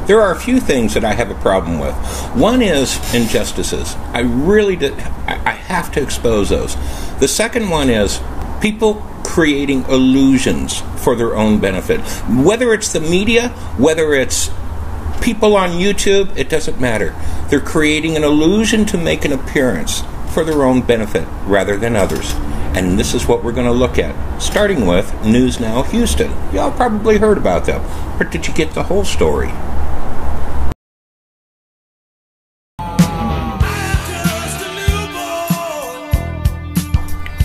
There are a few things that I have a problem with. One is injustices. I have to expose those. The second one is people creating illusions for their own benefit. Whether it's the media, whether it's people on YouTube, it doesn't matter. They're creating an illusion to make an appearance for their own benefit rather than others. And this is what we're going to look at, starting with News Now Houston. Y'all probably heard about them, but did you get the whole story?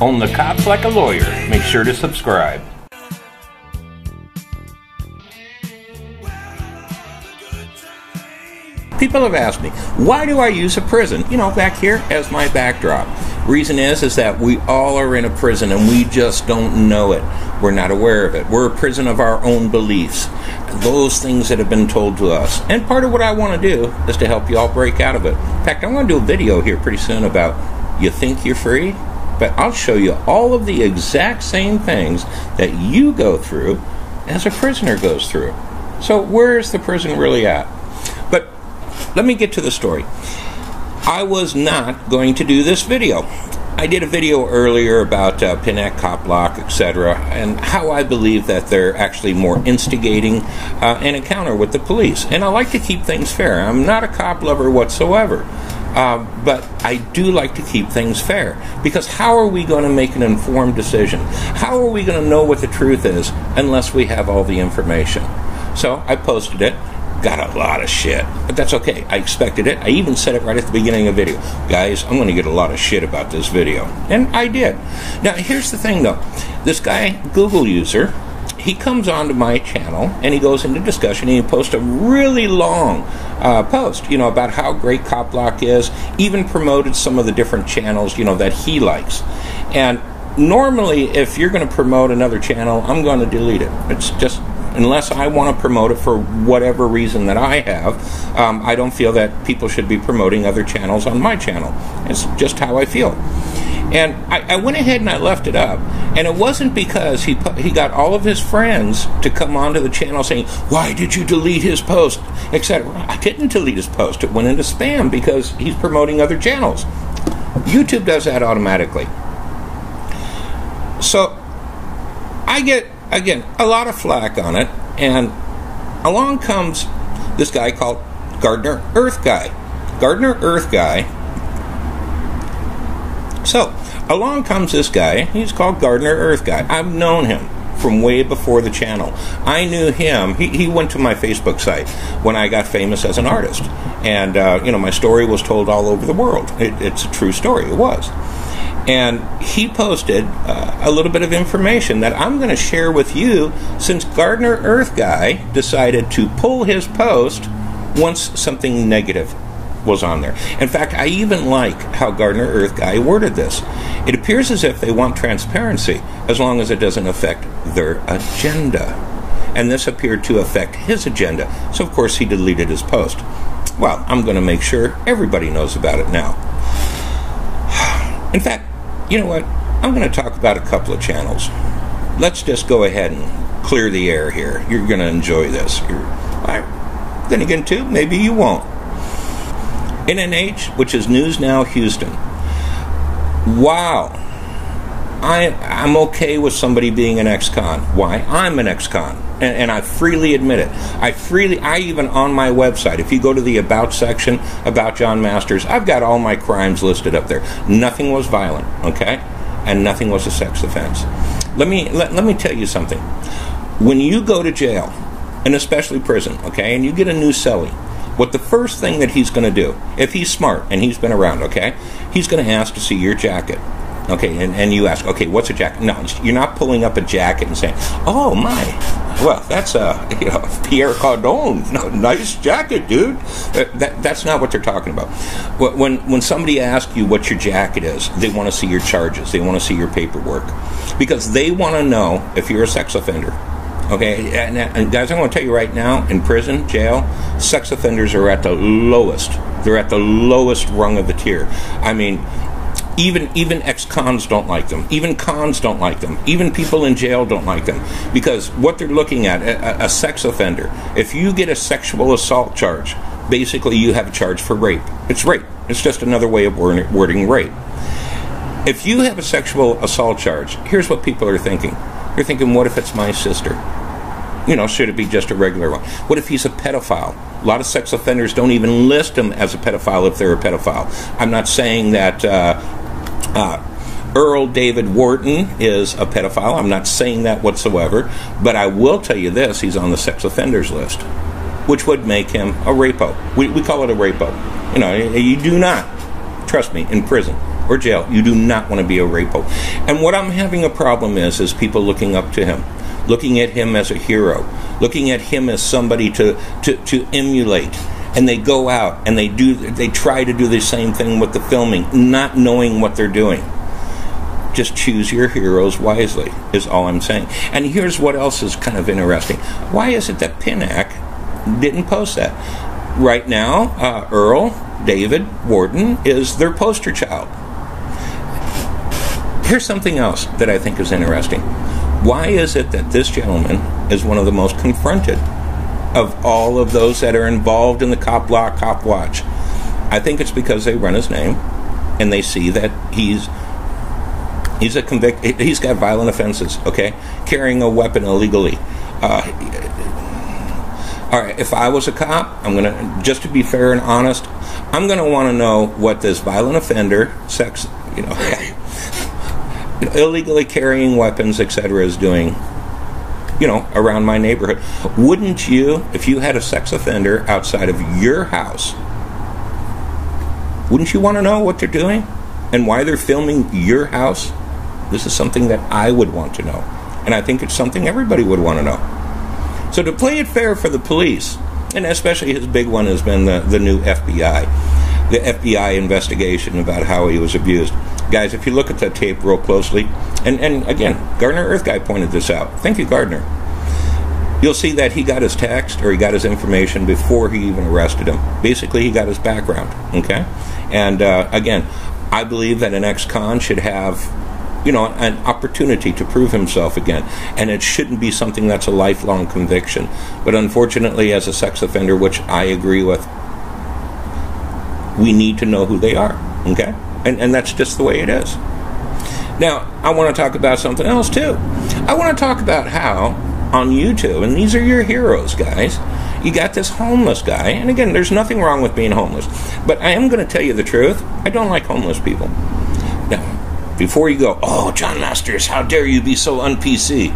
Own the Cops Like a Lawyer. Make sure to subscribe. People have asked me, why do I use a prison, back here as my backdrop? Reason is that we all are in a prison and we just don't know it. We're not aware of it. We're a prison of our own beliefs, those things that have been told to us. And part of what I want to do is to help you all break out of it. In fact, I'm going to do a video here pretty soon about you think you're free, but I'll show you all of the exact same things that you go through as a prisoner goes through. So where's the prison really at? But let me get to the story. I was not going to do this video. I did a video earlier about Pinette, Cop Block, etc., and how I believe that they're actually more instigating an encounter with the police. And I like to keep things fair. I'm not a cop lover whatsoever. But I do like to keep things fair, because how are we going to make an informed decision? How are we going to know what the truth is unless we have all the information? So I posted it, got a lot of shit, but that's okay. I expected it. I even said it right at the beginning of the video. Guys, I'm going to get a lot of shit about this video. And I did. Now, here's the thing, though. This guy, Google user, he comes onto my channel and he goes into discussion and he posts a really long post, about how great Cop Block is, even promoted some of the different channels, that he likes. And normally, if you're going to promote another channel, I'm going to delete it. It's just, unless I want to promote it for whatever reason that I have, I don't feel that people should be promoting other channels on my channel. It's just how I feel. And I went ahead and I left it up. And it wasn't because he got all of his friends to come onto the channel saying, why did you delete his post, etc. I didn't delete his post. It went into spam because he's promoting other channels. YouTube does that automatically. So I get, again, a lot of flack on it. And along comes this guy called Gardner Earth Guy. Gardner Earth Guy. So, along comes this guy. He's called Gardner Earth Guy. I've known him from way before the channel. I knew him. He went to my Facebook site when I got famous as an artist. And, my story was told all over the world. It's a true story. It was. And he posted a little bit of information that I'm going to share with you, since Gardner Earth Guy decided to pull his post once something negative was on there. In fact, I even like how Gardner Earth Guy worded this. It appears as if they want transparency as long as it doesn't affect their agenda. And this appeared to affect his agenda. So, of course, he deleted his post. Well, I'm going to make sure everybody knows about it now. In fact, you know what? I'm going to talk about a couple of channels. Let's just go ahead and clear the air here. You're going to enjoy this. Then again, too, maybe you won't. NNH, which is News Now Houston. Wow. I'm okay with somebody being an ex-con. Why? I'm an ex-con. And I freely admit it. I even on my website, if you go to the About section, About John Masters, I've got all my crimes listed up there. Nothing was violent, okay? And nothing was a sex offense. Let me tell you something. When you go to jail, and especially prison, okay, and you get a new cellie, what the first thing that he's going to do, if he's smart and he's been around, okay, he's going to ask to see your jacket. Okay, and you ask, okay, what's a jacket? No, you're not pulling up a jacket and saying, oh my, well, that's Pierre Cardin. No, nice jacket, dude. That's not what they're talking about. When somebody asks you what your jacket is, they want to see your charges. They want to see your paperwork, because they want to know if you're a sex offender. Okay, and guys, I'm going to tell you right now, in prison, jail, sex offenders are at the lowest. They're at the lowest rung of the tier. I mean, Even ex-cons don't like them. Even cons don't like them. Even people in jail don't like them. Because what they're looking at, a sex offender, if you get a sexual assault charge, basically you have a charge for rape. It's rape. It's just another way of wording rape. If you have a sexual assault charge, here's what people are thinking. They're thinking, what if it's my sister? You know, should it be just a regular one? What if he's a pedophile? A lot of sex offenders don't even list him as a pedophile if they're a pedophile. I'm not saying that Earl David Wharton is a pedophile. I'm not saying that whatsoever. But I will tell you this, he's on the sex offenders list, which would make him a rapo. We call it a rapo. You know, you do not, trust me, in prison or jail, you do not want to be a rapo. And what I'm having a problem is people looking up to him, looking at him as a hero, looking at him as somebody to emulate. And they go out and they try to do the same thing with the filming, not knowing what they're doing. Just choose your heroes wisely, is all I'm saying. And here's what else is kind of interesting. Why is it that PINAC didn't post that? Right now, Earl David Wharton is their poster child. Here's something else that I think is interesting. Why is it that this gentleman is one of the most confronted of all of those that are involved in the cop block, cop watch? I think it's because they run his name and they see that he's a convict. He's got violent offenses, okay? Carrying a weapon illegally. All right, if I was a cop, I'm going to, just to be fair and honest, I'm going to want to know what this violent offender, sex, illegally carrying weapons, etc., is doing, around my neighborhood. Wouldn't you, if you had a sex offender outside of your house, wouldn't you want to know what they're doing and why they're filming your house? This is something that I would want to know, and I think it's something everybody would want to know. So to play it fair for the police, and especially his big one has been the new FBI, the FBI investigation about how he was abused. Guys, if you look at that tape real closely, and again, Gardner Earth Guy pointed this out. Thank you, Gardner. You'll see that he got his text or he got his information before he even arrested him. Basically, he got his background, okay? And again, I believe that an ex-con should have, an opportunity to prove himself again. And it shouldn't be something that's a lifelong conviction. But unfortunately, as a sex offender, which I agree with, we need to know who they are, okay? And that's just the way it is. Now, I want to talk about something else, too. I want to talk about how, on YouTube, and these are your heroes, guys, you got this homeless guy, and again, there's nothing wrong with being homeless, but I am going to tell you the truth, I don't like homeless people. Now, before you go, oh, John Masters, how dare you be so un-PC,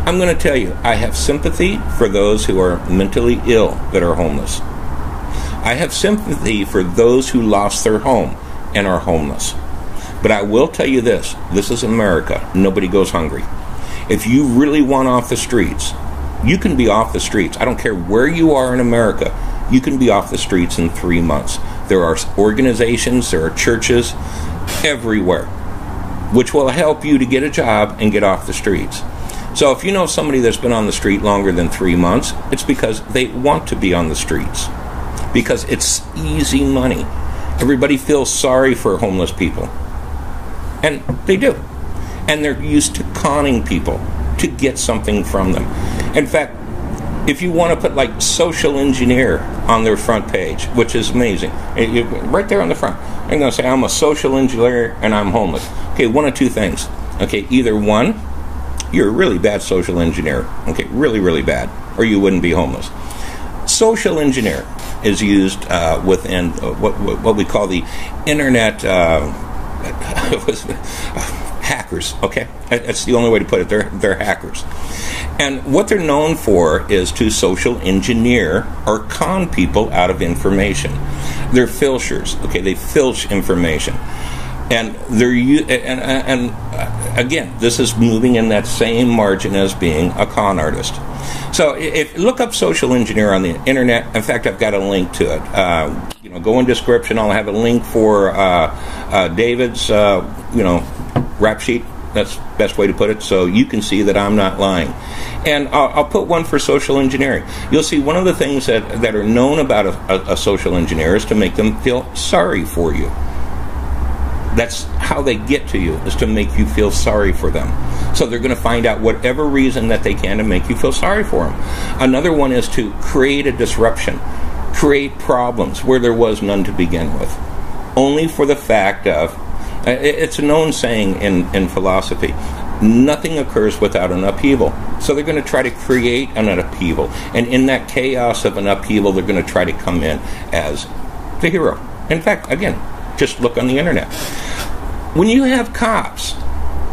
I'm going to tell you, I have sympathy for those who are mentally ill that are homeless. I have sympathy for those who lost their home and are homeless. But I will tell you this is America. Nobody goes hungry. If you really want off the streets, you can be off the streets. I don't care where you are in America. You can be off the streets in 3 months. There are organizations, there are churches everywhere, which will help you to get a job and get off the streets. So if you know somebody that's been on the street longer than 3 months, it's because they want to be on the streets. Because it's easy money. Everybody feels sorry for homeless people. And they do. And they're used to conning people to get something from them. In fact, if you want to put social engineer on their front page, which is amazing, right there on the front, they're going to say, I'm a social engineer and I'm homeless. Okay, one of two things. Okay, either one, you're a really bad social engineer. Okay, really, really bad. Or you wouldn't be homeless. Social engineer is used within what we call the internet hackers. Okay, that's the only way to put it. They're hackers, and what they're known for is to social engineer or con people out of information. They're filchers. Okay, they filch information, and they're and again, this is moving in that same margin as being a con artist. So if look up social engineer on the internet. In fact, I've got a link to it. Go in description. I'll have a link for David's rap sheet. That's the best way to put it. So you can see that I'm not lying. And I'll put one for social engineering. You'll see one of the things that are known about a social engineer is to make them feel sorry for you. That's how they get to you is to make you feel sorry for them. So they're going to find out whatever reason that they can to make you feel sorry for them. Another one is to create a disruption, create problems where there was none to begin with. Only for the fact of, it's a known saying in philosophy, nothing occurs without an upheaval. So they're going to try to create an upheaval. And in that chaos of an upheaval, they're going to try to come in as the hero. In fact, again, just look on the internet. When you have cops,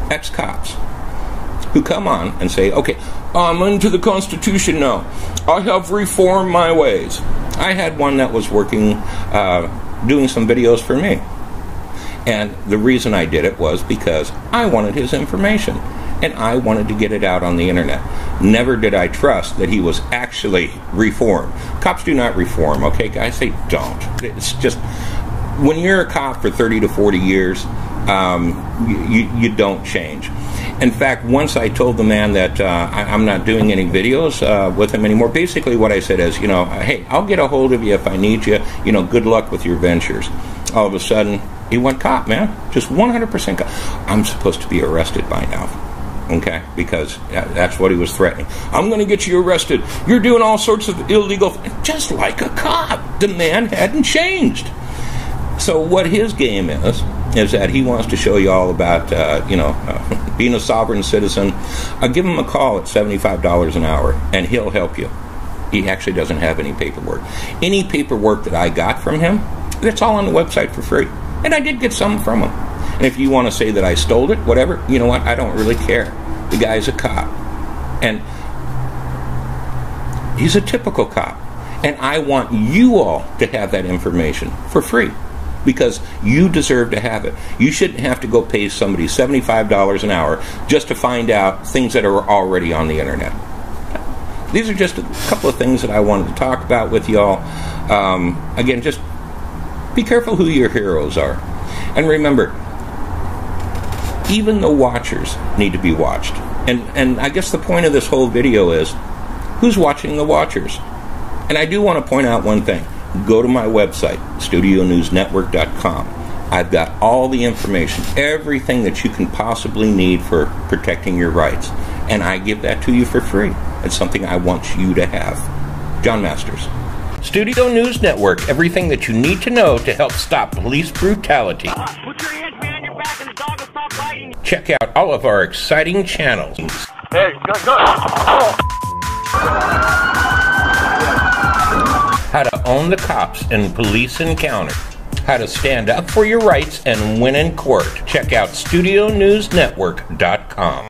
ex-cops, who come on and say, okay, I'm into the Constitution now. I have reformed my ways. I had one that was working, doing some videos for me. And the reason I did it was because I wanted his information. And I wanted to get it out on the internet. Never did I trust that he was actually reformed. Cops do not reform, okay, guys? They don't. It's just, when you're a cop for 30 to 40 years, you don't change. In fact, once I told the man that I'm not doing any videos with him anymore. Basically what I said is, hey, I'll get a hold of you if I need you. Good luck with your ventures. All of a sudden, he went cop, man. Just 100% cop. I'm supposed to be arrested by now. Okay? Because that's what he was threatening. I'm going to get you arrested. You're doing all sorts of illegal... Just like a cop. The man hadn't changed. So what his game is that he wants to show you all about, being a sovereign citizen. Give him a call at $75 an hour, and he'll help you. He actually doesn't have any paperwork. Any paperwork that I got from him, that's all on the website for free. And I did get some from him. And if you want to say that I stole it, whatever, you know what? I don't really care. The guy's a cop. And he's a typical cop. And I want you all to have that information for free. Because you deserve to have it. You shouldn't have to go pay somebody $75 an hour just to find out things that are already on the internet. These are just a couple of things that I wanted to talk about with y'all. Again, just be careful who your heroes are. And remember, even the watchers need to be watched. And I guess the point of this whole video is, who's watching the watchers? And I do want to point out one thing. Go to my website, StudioNewsNetwork.com. I've got all the information, everything that you can possibly need for protecting your rights. And I give that to you for free. It's something I want you to have. John Masters. Studio News Network, everything that you need to know to help stop police brutality. Put your hands behind your back and the dog will stop biting. Check out all of our exciting channels. Hey, go. How to own the cops in police encounter. How to stand up for your rights and win in court. Check out StudioNewsNetwork.com.